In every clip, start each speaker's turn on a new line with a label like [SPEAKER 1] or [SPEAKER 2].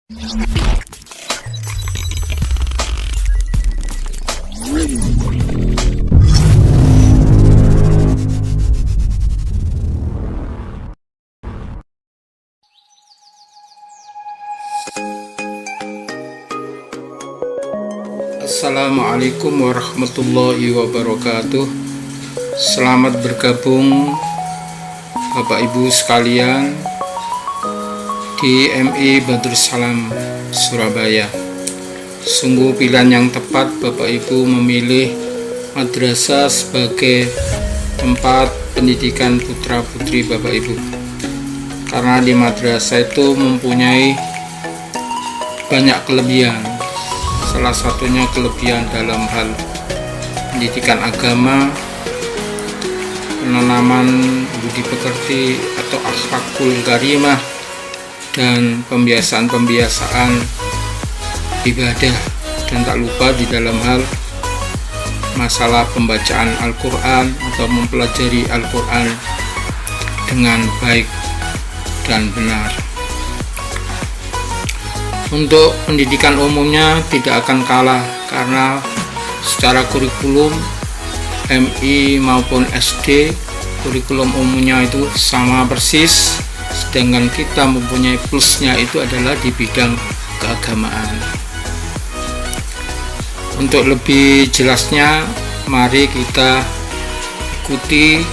[SPEAKER 1] Assalamualaikum warahmatullahi wabarakatuh. Selamat bergabung Bapak Ibu sekalian di MI Badrussalam Surabaya. Sungguh pilihan yang tepat Bapak Ibu memilih madrasah sebagai tempat pendidikan putra putri Bapak Ibu, karena di madrasah itu mempunyai banyak kelebihan. Salah satunya kelebihan dalam hal pendidikan agama, penanaman budi pekerti atau akhlakul karimah, dan pembiasaan ibadah. Dan tak lupa di dalam hal masalah pembacaan Al-Quran atau mempelajari Al-Quran dengan baik dan benar. Untuk pendidikan umumnya tidak akan kalah, karena secara kurikulum MI maupun SD kurikulum umumnya itu sama persis, sedangkan kita mempunyai plusnya itu adalah di bidang keagamaan. Untuk lebih jelasnya, mari kita ikuti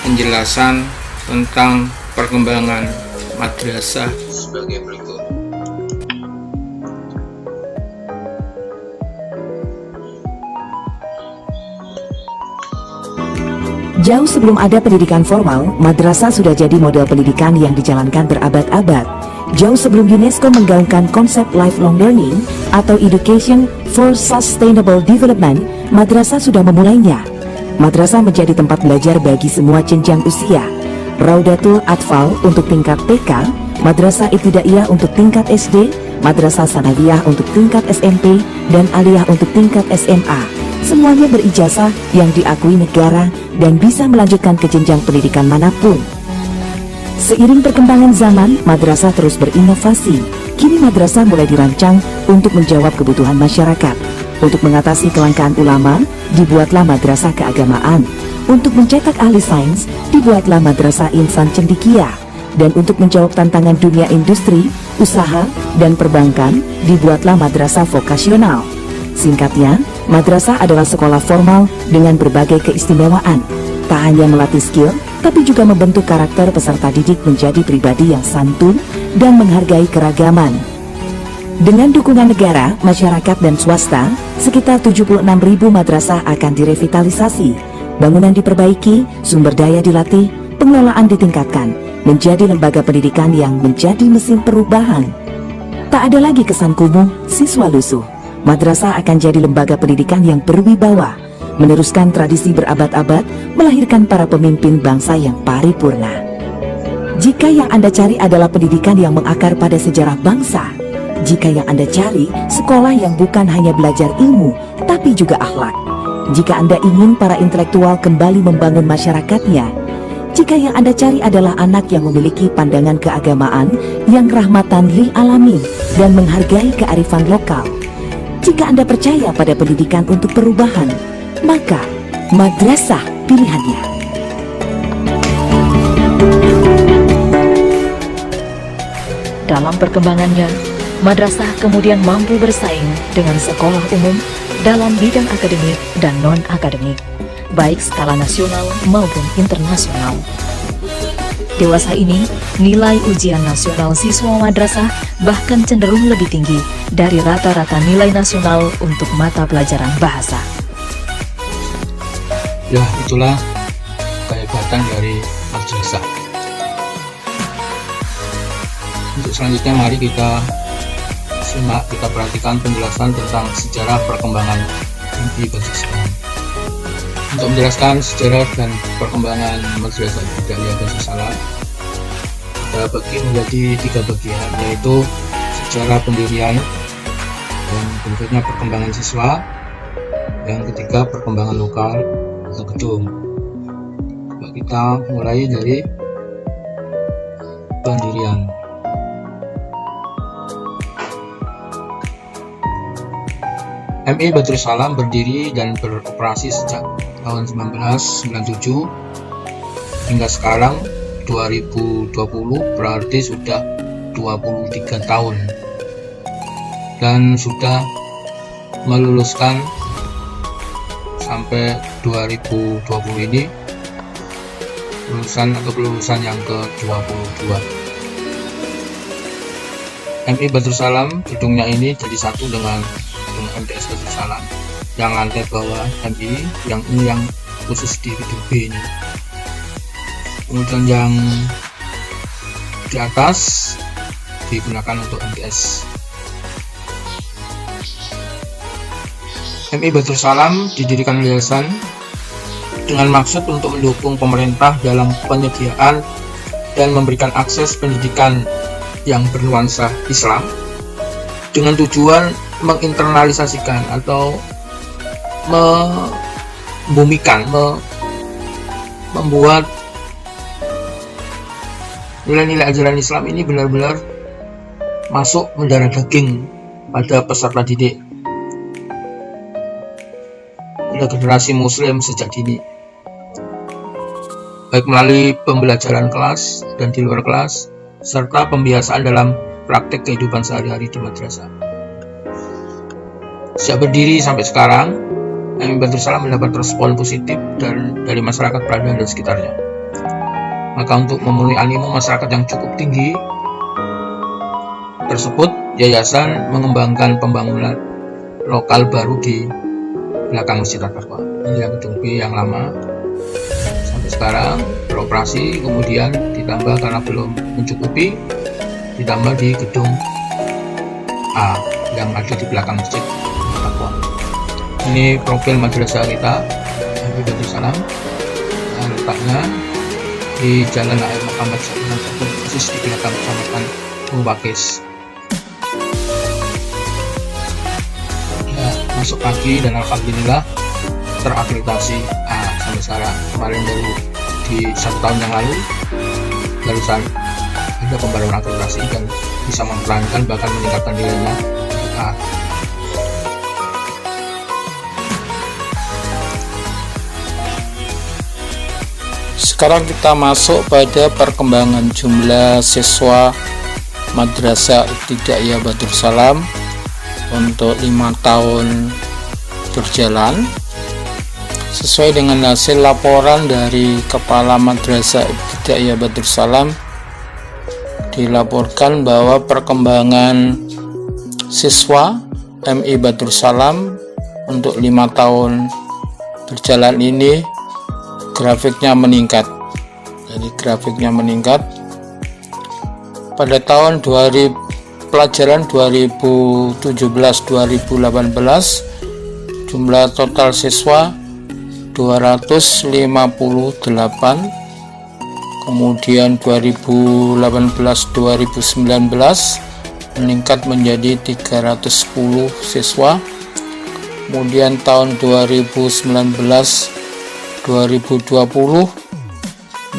[SPEAKER 1] penjelasan tentang perkembangan madrasah sebagai berikut.
[SPEAKER 2] Jauh sebelum ada pendidikan formal, madrasah sudah jadi model pendidikan yang dijalankan berabad-abad. Jauh sebelum UNESCO menggaungkan konsep lifelong learning atau education for sustainable development, madrasah sudah memulainya. Madrasah menjadi tempat belajar bagi semua jenjang usia. Raudatul Atfal untuk tingkat TK, Madrasah Ibtidaiyah untuk tingkat SD, Madrasah Sanawiyah untuk tingkat SMP, dan Aliyah untuk tingkat SMA. Semuanya berijazah yang diakui negara dan bisa melanjutkan ke jenjang pendidikan manapun. Seiring perkembangan zaman, madrasah terus berinovasi. Kini madrasah mulai dirancang untuk menjawab kebutuhan masyarakat. Untuk mengatasi kelangkaan ulama, dibuatlah madrasah keagamaan. Untuk mencetak ahli sains, dibuatlah madrasah insan cendekia. Dan untuk menjawab tantangan dunia industri, usaha, dan perbankan, dibuatlah madrasah vokasional. Singkatnya, madrasah adalah sekolah formal dengan berbagai keistimewaan. Tak hanya melatih skill, tapi juga membentuk karakter peserta didik menjadi pribadi yang santun dan menghargai keragaman. Dengan dukungan negara, masyarakat, dan swasta, sekitar 76.000 madrasah akan direvitalisasi. Bangunan diperbaiki, sumber daya dilatih, pengelolaan ditingkatkan, menjadi lembaga pendidikan yang menjadi mesin perubahan. Tak ada lagi kesan kumuh, siswa lusuh. Madrasah akan jadi lembaga pendidikan yang berwibawa, meneruskan tradisi berabad-abad, melahirkan para pemimpin bangsa yang paripurna. Jika yang Anda cari adalah pendidikan yang mengakar pada sejarah bangsa, jika yang Anda cari sekolah yang bukan hanya belajar ilmu, tapi juga akhlak, jika Anda ingin para intelektual kembali membangun masyarakatnya, jika yang Anda cari adalah anak yang memiliki pandangan keagamaan yang rahmatan lil alamin dan menghargai kearifan lokal, jika Anda percaya pada pendidikan untuk perubahan, maka madrasah pilihannya. Dalam perkembangannya, madrasah kemudian mampu bersaing dengan sekolah umum dalam bidang akademik dan non-akademik, baik skala nasional maupun internasional. Dewasa ini, nilai ujian nasional siswa madrasah bahkan cenderung lebih tinggi dari rata-rata nilai nasional untuk mata pelajaran bahasa.
[SPEAKER 1] Ya, itulah kehebatan dari madrasah. Untuk selanjutnya, mari kita simak, kita perhatikan penjelasan tentang sejarah perkembangan MI Badrussalam. Untuk menjelaskan sejarah dan perkembangan Madrasah Ibtidaiyah Badrussalam, kita bagi menjadi 3 bagian, yaitu sejarah pendirian, yang berikutnya perkembangan siswa, yang ketiga perkembangan lokal atau gedung. Kita mulai dari pendirian. MI Badrus Salam berdiri dan beroperasi sejak tahun 1997 hingga sekarang 2020, berarti sudah 23 tahun, dan sudah meluluskan sampai 2020 ini kelulusan yang ke-22. MI Badrus Salam gedungnya ini jadi satu dengan MTS Badrus Salam yang lantai bawah MI, yang ini yang khusus di gedung B ini. Kemudian yang di atas digunakan untuk MTS. MI Badrus Salam didirikan yayasan dengan maksud untuk mendukung pemerintah dalam penyediaan dan memberikan akses pendidikan yang bernuansa Islam dengan tujuan menginternalisasikan atau membumikan, membuat nilai-nilai ajaran Islam ini benar-benar masuk mendarah daging pada peserta didik, pada generasi muslim sejak dini, baik melalui pembelajaran kelas dan di luar kelas, serta pembiasaan dalam praktek kehidupan sehari-hari di madrasah. Sejak berdiri sampai sekarang, MI Badrus Salam mendapat respon positif dari masyarakat Pradan dan sekitarnya. Maka untuk memenuhi animo masyarakat yang cukup tinggi tersebut, yayasan mengembangkan pembangunan lokal baru di belakang Masjid At-Taqwa. Ini yang gedung B yang lama sampai sekarang beroperasi, kemudian ditambah karena belum mencukupi, ditambah di gedung A yang ada di belakang Masjid At-Taqwa. Ini profil madrasah kita, MI Badrus Salam, dan letaknya di Jalan Air Muhammad SAW, persis di belakang Kecamatan Mubakis. Ya, masuk pagi dan alhamdulillah terakreditasi A sampai sekarang. Kemarin baru di 1 tahun yang lalu barusan ada pembaruan akreditasi dan bisa memperankan bahkan meningkatkan nilainya A.
[SPEAKER 3] Sekarang kita masuk pada perkembangan jumlah siswa Madrasah Ibtidaiyah Badrus Salam untuk 5 tahun berjalan. Sesuai dengan hasil laporan dari Kepala Madrasah Ibtidaiyah Badrus Salam, dilaporkan bahwa perkembangan siswa MI Badrus Salam untuk 5 tahun berjalan ini grafiknya meningkat. Jadi grafiknya meningkat pada tahun pelajaran 2017-2018 jumlah total siswa 258, kemudian 2018-2019 meningkat menjadi 310 siswa, kemudian tahun 2019-2020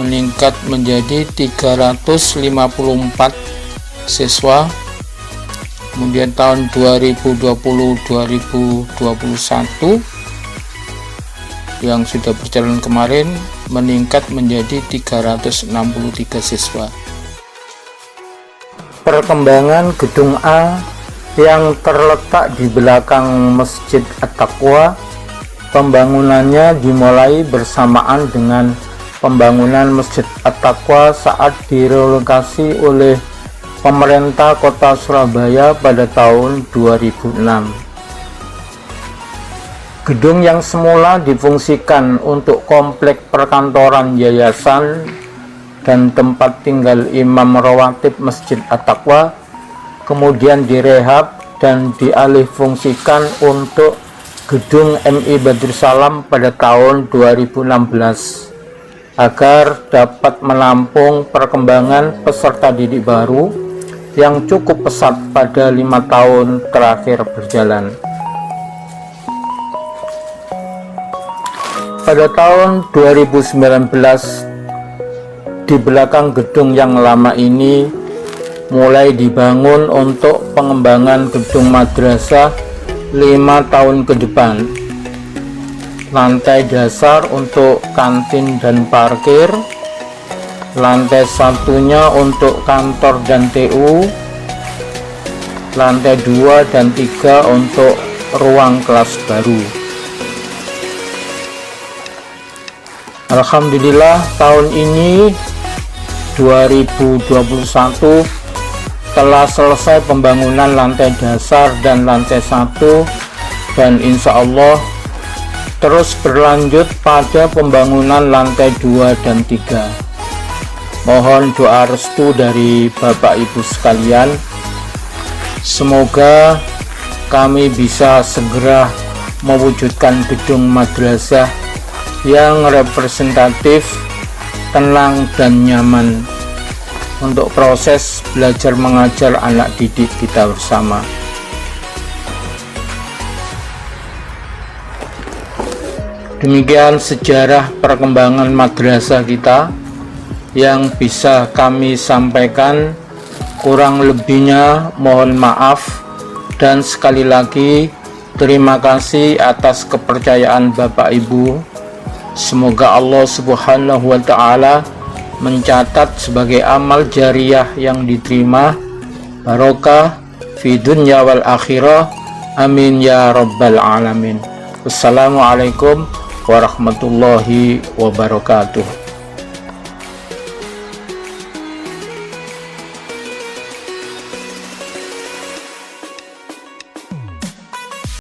[SPEAKER 3] meningkat menjadi 354 siswa, kemudian tahun 2020-2021 yang sudah berjalan kemarin meningkat menjadi 363 siswa.
[SPEAKER 4] Perkembangan gedung A yang terletak di belakang Masjid At-Taqwa, pembangunannya dimulai bersamaan dengan pembangunan Masjid At-Taqwa saat direlokasi oleh pemerintah Kota Surabaya pada tahun 2006. Gedung yang semula difungsikan untuk komplek perkantoran yayasan dan tempat tinggal imam rawatib Masjid At-Taqwa kemudian direhab dan dialihfungsikan untuk gedung MI Badrus Salam pada tahun 2016 agar dapat menampung perkembangan peserta didik baru yang cukup pesat pada 5 tahun terakhir berjalan. Pada tahun 2019, di belakang gedung yang lama ini mulai dibangun untuk pengembangan gedung madrasah 5 tahun ke depan. Lantai dasar untuk kantin dan parkir, lantai satunya untuk kantor dan TU, lantai 2 dan 3 untuk ruang kelas baru. Alhamdulillah, tahun ini 2021 telah selesai pembangunan lantai dasar dan lantai 1, dan insya Allah terus berlanjut pada pembangunan lantai 2 dan 3. Mohon doa restu dari Bapak Ibu sekalian, semoga kami bisa segera mewujudkan gedung madrasah yang representatif, tenang dan nyaman untuk proses belajar mengajar anak didik kita bersama. Demikian sejarah perkembangan madrasah kita yang bisa kami sampaikan. Kurang lebihnya mohon maaf, dan sekali lagi terima kasih atas kepercayaan Bapak Ibu. Semoga Allah Subhanahu wa Ta'ala mencatat sebagai amal jariyah yang diterima, barokah fi dunya wal akhirah, amin ya rabbal alamin. Wassalamualaikum warahmatullahi wabarakatuh.